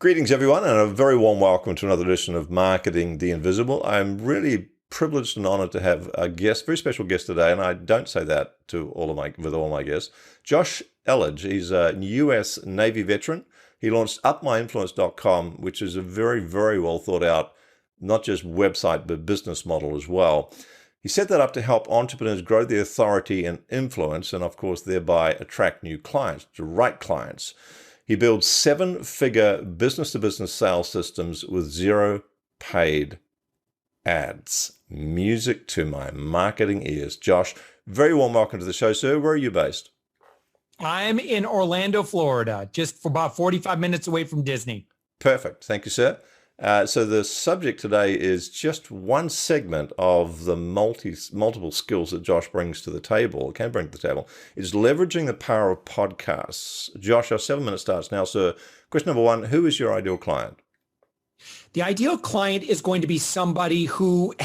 Greetings, everyone, and a very warm welcome to another edition of Marketing the Invisible. I'm really privileged and honored to have a guest, very special guest today, and I don't say that with all my guests. Josh Elledge, he's a U.S. Navy veteran. He launched upmyinfluence.com, which is a very, very well thought out, not just website, but business model as well. He set that up to help entrepreneurs grow their authority and influence, and of course, thereby attract new clients, the right clients. He builds seven-figure business-to-business sales systems with zero paid ads. Music to my marketing ears. Josh, very warm welcome to the show, sir. Where are you based? I'm in Orlando, Florida, just for about 45 minutes away from Disney. Perfect. Thank you, sir. So the subject today is just one segment of the multiple skills that Josh brings to the table, can bring to the table, is leveraging the power of podcasts. Josh, our 7 minute starts now. So question number one, who is your ideal client? The ideal client is going to be somebody who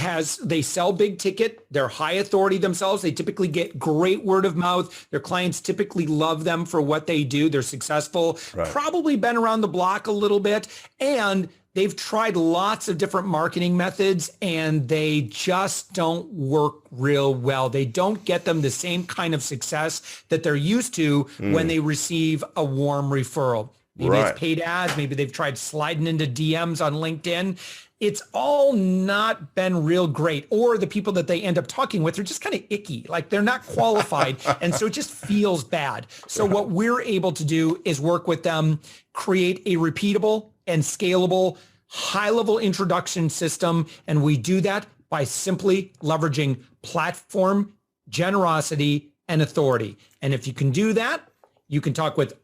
they sell big ticket, they're high authority themselves, they typically get great word of mouth, their clients typically love them for what they do, they're successful, right. Probably been around the block a little bit, and they've tried lots of different marketing methods and they just don't work real well. They don't get them the same kind of success that they're used to when they receive a warm referral. Maybe It's paid ads. Maybe they've tried sliding into DMs on LinkedIn. It's all not been real great. Or the people that they end up talking with are just kind of icky. Like they're not qualified. And so it just feels bad. So what we're able to do is work with them, create a repeatable and scalable high-level introduction system. And we do that by simply leveraging platform, generosity, and authority. And if you can do that, you can talk with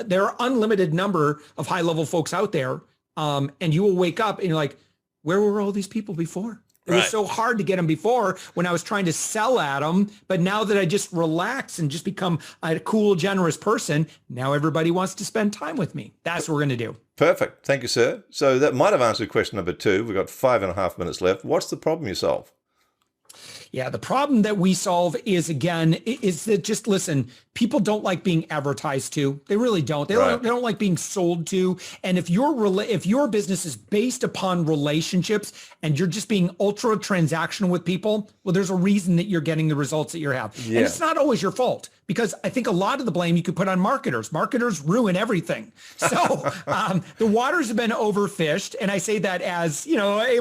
there are unlimited number of high-level folks out there. And you will wake up and you're like, where were all these people before? It was so hard to get them before when I was trying to sell at them. But now that I just relax and just become a cool, generous person, now everybody wants to spend time with me. That's what we're going to do. Perfect. Thank you, sir. So that might have answered question number two. We've got 5.5 minutes left. What's the problem you solve? Yeah, the problem that we solve is that just listen, people don't like being advertised to. They really don't. They don't like being sold to. And if your business is based upon relationships and you're just being ultra transactional with people, well, there's a reason that you're getting the results that you have. Yeah. And it's not always your fault, because I think a lot of the blame you could put on marketers. Marketers ruin everything. So the waters have been overfished. And I say that as, a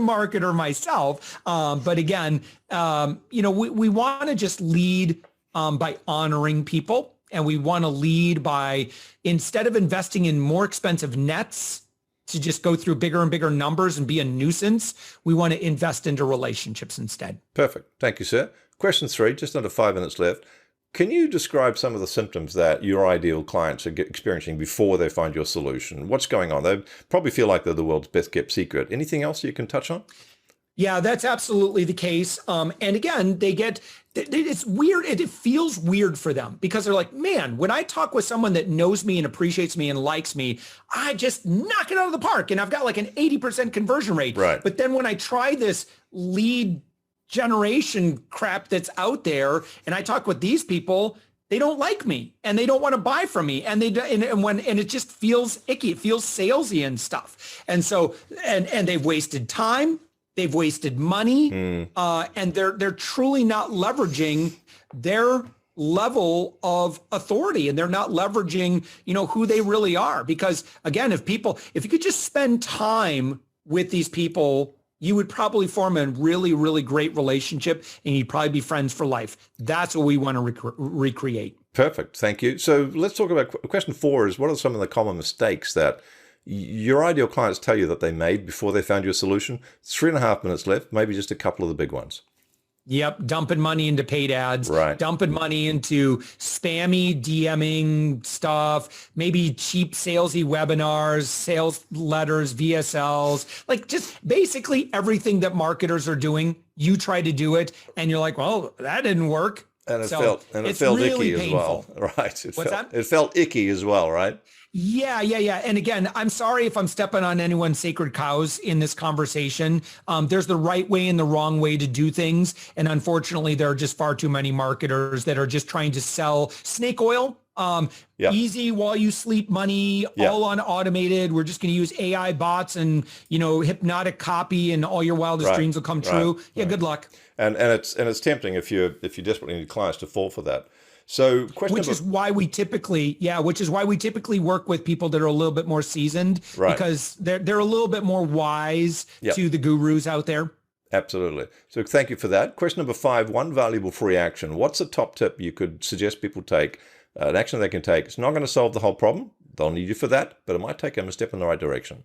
marketer myself. But again, we want to just lead by honoring people. And we want to lead by, instead of investing in more expensive nets to just go through bigger and bigger numbers and be a nuisance, we want to invest into relationships instead. Perfect. Thank you, sir. Question three, just under 5 minutes left. Can you describe some of the symptoms that your ideal clients are experiencing before they find your solution? What's going on? They probably feel like they're the world's best kept secret. Anything else you can touch on? Yeah, that's absolutely the case. And again, it's weird. It feels weird for them because they're like, man, when I talk with someone that knows me and appreciates me and likes me, I just knock it out of the park. And I've got like an 80% conversion rate. Right. But then when I try this lead generation crap that's out there and I talk with these people, they don't like me and they don't want to buy from me. And it just feels icky. It feels salesy and stuff. And so, and they've wasted time. They've wasted money, and they're truly not leveraging their level of authority, and they're not leveraging, who they really are. Because again, if you could just spend time with these people, you would probably form a really, really great relationship, and you'd probably be friends for life. That's what we want to recreate. Perfect. Thank you. So let's talk about question 4 is, what are some of the common mistakes that your ideal clients tell you that they made before they found your solution? 3.5 minutes left, maybe just a couple of the big ones. Yep. Dumping money into paid ads, dumping money into spammy DMing stuff, maybe cheap salesy webinars, sales letters, VSLs, like just basically everything that marketers are doing. You try to do it and you're like, well, that didn't work. And it felt really icky painful as well. Right. It felt icky as well, right? Yeah. And again, I'm sorry if I'm stepping on anyone's sacred cows in this conversation. There's the right way and the wrong way to do things. And unfortunately, there are just far too many marketers that are just trying to sell snake oil Yep. Easy while you sleep money, Yep. all on automated. We're just going to use AI bots and, hypnotic copy, and all your wildest dreams will come true. Yeah. Good luck. And it's tempting if you desperately need clients to fall for that. So which is why we typically work with people that are a little bit more seasoned, because they're a little bit more wise to the gurus out there. Absolutely. So thank you for that. Question number 5, one valuable free action. What's a top tip you could suggest people take, an action they can take? It's not going to solve the whole problem. They'll need you for that, but it might take them a step in the right direction.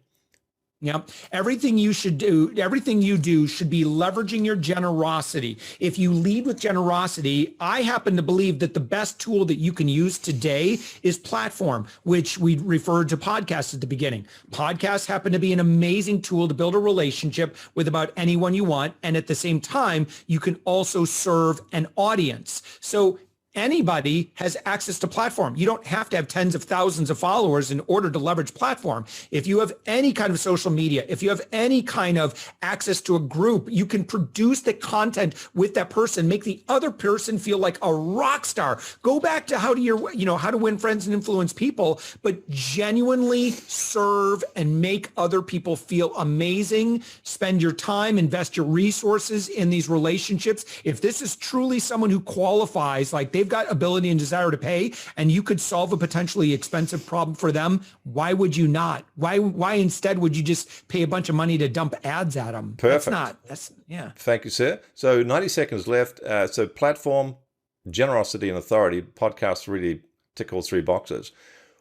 Yeah. Everything you do should be leveraging your generosity. If you lead with generosity, I happen to believe that the best tool that you can use today is platform, which we referred to podcasts at the beginning. Podcasts happen to be an amazing tool to build a relationship with about anyone you want. And at the same time, you can also serve an audience. So anybody has access to platform. You don't have to have tens of thousands of followers in order to leverage platform. If you have any kind of social media, if you have any kind of access to a group, you can produce the content with that person, make the other person feel like a rock star. Go back to how to win friends and influence people, but genuinely serve and make other people feel amazing. Spend your time, invest your resources in these relationships. If this is truly someone who qualifies, like they've got ability and desire to pay, and you could solve a potentially expensive problem for them, why would you not? Why instead would you just pay a bunch of money to dump ads at them? Perfect. Yeah. Thank you, sir. So 90 seconds left. So platform, generosity, and authority. Podcasts really tick all 3 boxes.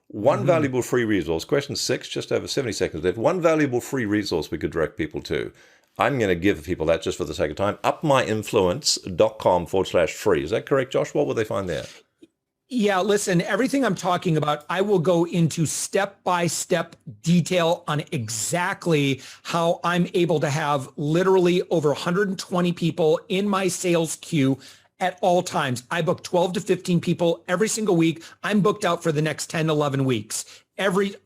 One valuable free resource. Question 6, just over 70 seconds left. One valuable free resource we could direct people to. I'm going to give people that just for the sake of time. upmyinfluence.com/free. Is that correct, Josh? What will they find there? Yeah, listen, everything I'm talking about, I will go into step-by-step detail on exactly how I'm able to have literally over 120 people in my sales queue at all times. I book 12 to 15 people every single week. I'm booked out for the next 10, 11 weeks,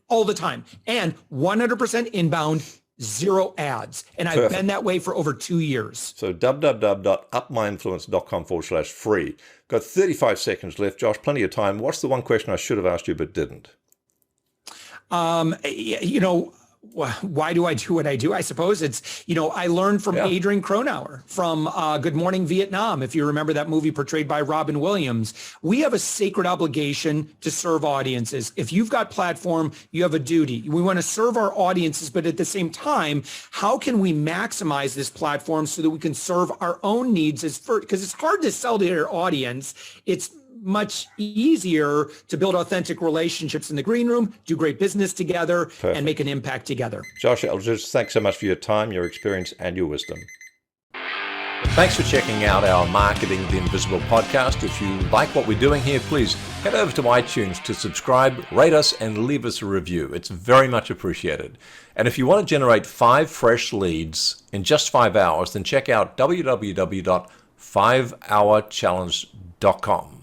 all the time. And 100% inbound, 0 ads. And I've been that way for over 2 years. So www.upmyinfluence.com/free. Got 35 seconds left. Josh, plenty of time. What's the one question I should have asked you but didn't? Why do I do what I do? I suppose it's, I learned from Adrian Cronauer from Good Morning Vietnam. If you remember that movie portrayed by Robin Williams, we have a sacred obligation to serve audiences. If you've got platform, you have a duty. We want to serve our audiences, but at the same time, how can we maximize this platform so that we can serve our own needs because it's hard to sell to your audience. It's much easier to build authentic relationships in the green room, do great business together, and make an impact together. Josh Elledge, thanks so much for your time, your experience, and your wisdom. Thanks for checking out our Marketing the Invisible podcast. If you like what we're doing here, please head over to iTunes to subscribe, rate us, and leave us a review. It's very much appreciated. And if you want to generate 5 fresh leads in just 5 hours, then check out www.5hourchallenge.com.